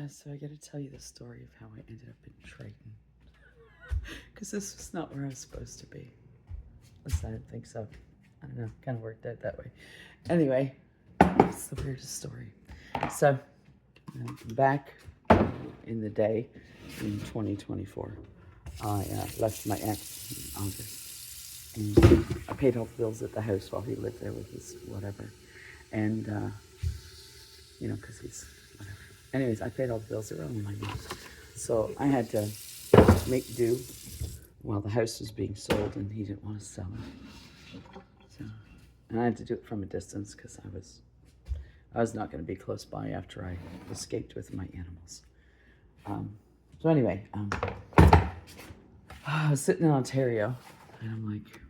So I got to tell you the story of how I ended up in Triton. Because this was not where I was supposed to be. At least I didn't think so. I don't know, kind of worked out that way. Anyway, it's the weirdest story. So, back in the day, in 2024, I left my ex in August. And I paid all the bills at the house while he lived there with his whatever. And, because he's whatever. Anyways, I paid all the bills that were on my name. So I had to make do while the house was being sold and he didn't want to sell it. So, and I had to do it from a distance because I was not going to be close by after I escaped with my animals. So anyway, I was sitting in Ontario and I'm like,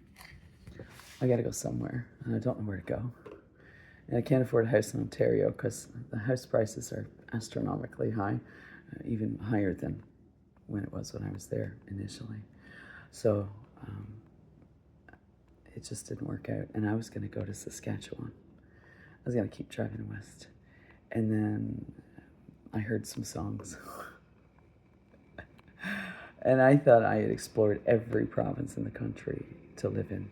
I got to go somewhere and I don't know where to go. And I can't afford a house in Ontario because the house prices are astronomically high, even higher than when I was there initially. So it just didn't work out. And I was going to go to Saskatchewan. I was going to keep driving west. And then I heard some songs. And I thought I had explored every province in the country to live in.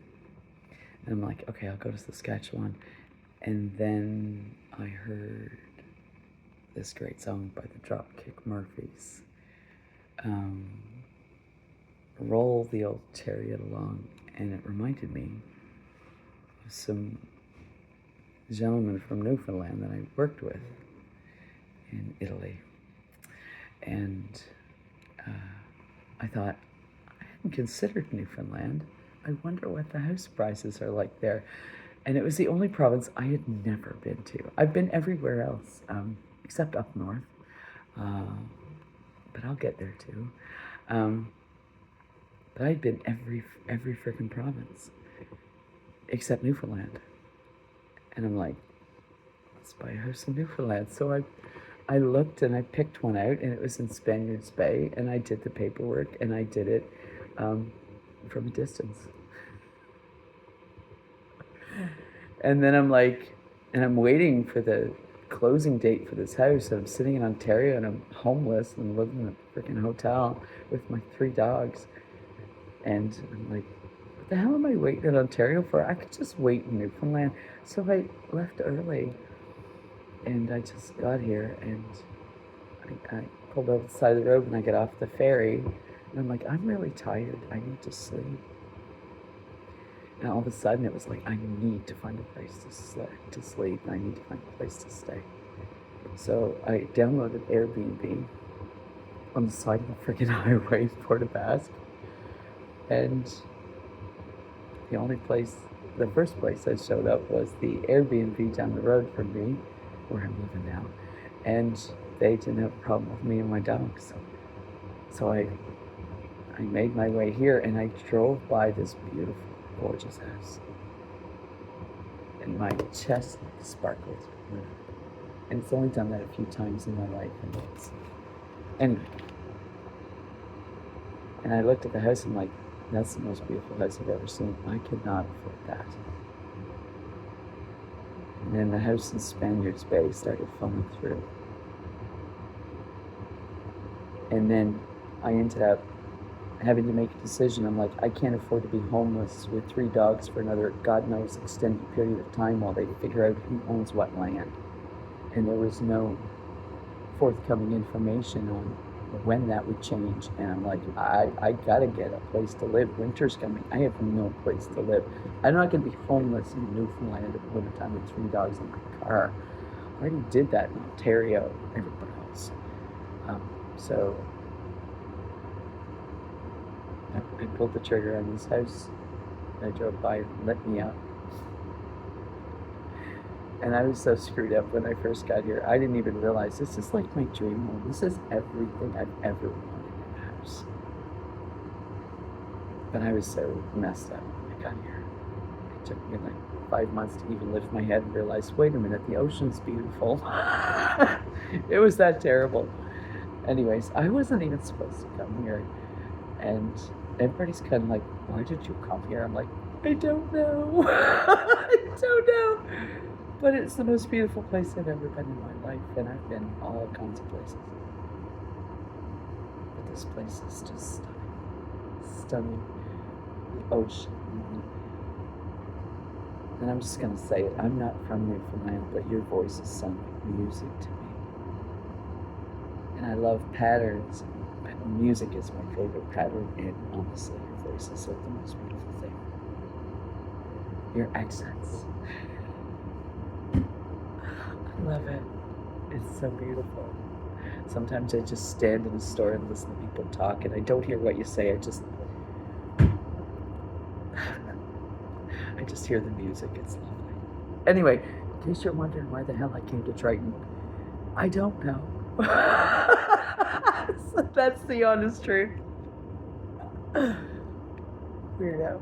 And I'm like, okay, I'll go to Saskatchewan. And then I heard this great song by the Dropkick Murphys. Roll the old chariot along. And it reminded me of some gentleman from Newfoundland that I worked with in Italy. And I thought, I hadn't considered Newfoundland. I wonder what the house prices are like there. And it was the only province I had never been to. I've been everywhere else, except up north. But I'll get there too. But I'd been every freaking province, except Newfoundland. And I'm like, let's buy a house in Newfoundland. So I looked and I picked one out, and it was in Spaniards Bay, and I did the paperwork, and I did it from a distance. And then I'm like, and I'm waiting for the closing date for this house. And I'm sitting in Ontario and I'm homeless and living in a freaking hotel with my 3 dogs. And I'm like, what the hell am I waiting in Ontario for? I could just wait in Newfoundland. So I left early and I just got here and I pulled over the side of the road and I get off the ferry. And I'm like, I'm really tired. I need to sleep. And all of a sudden, it was like, I need to find a place to sleep. I need to find a place to stay. So I downloaded Airbnb on the side of the freaking highway in Port aux Basques. And the first place I showed up was the Airbnb down the road from me, where I'm living now. And they didn't have a problem with me and my dogs. So I made my way here and I drove by this beautiful, gorgeous house. And my chest sparkled. And it's only done that a few times in my life. Anyway. And I looked at the house and I'm like, that's the most beautiful house I've ever seen. I could not afford that. And then the house in Spaniards Bay started falling through. And then I ended up having to make a decision. I'm like, I can't afford to be homeless with 3 dogs for another, God knows, extended period of time while they figure out who owns what land. And there was no forthcoming information on when that would change. And I'm like, I gotta get a place to live. Winter's coming. I have no place to live. I'm not gonna be homeless in Newfoundland at the wintertime with 3 dogs in my car. I already did that in Ontario, everybody else. So I pulled the trigger on this house. I drove by and let me out. And I was so screwed up when I first got here. I didn't even realize this is like my dream home. This is everything I've ever wanted in a house. But I was so messed up when I got here. It took me like 5 months to even lift my head and realize, wait a minute, the ocean's beautiful. It was that terrible. Anyways, I wasn't even supposed to come here. And everybody's kind of like, why did you come here? I'm like, I don't know. I don't know. But it's the most beautiful place I've ever been in my life, and I've been all kinds of places. But this place is just stunning. Stunning. The ocean. And I'm just going to say it. I'm not from Newfoundland, but your voices sound like music to me. And I love patterns. Music is my favorite pattern, and honestly, your voices are the most beautiful thing. Your accents. I love it. It's so beautiful. Sometimes I just stand in a store and listen to people talk, and I don't hear what you say. I just hear the music. It's lovely. Anyway, in case you're wondering why the hell I came to Triton, I don't know. So that's the honest truth. Weirdo.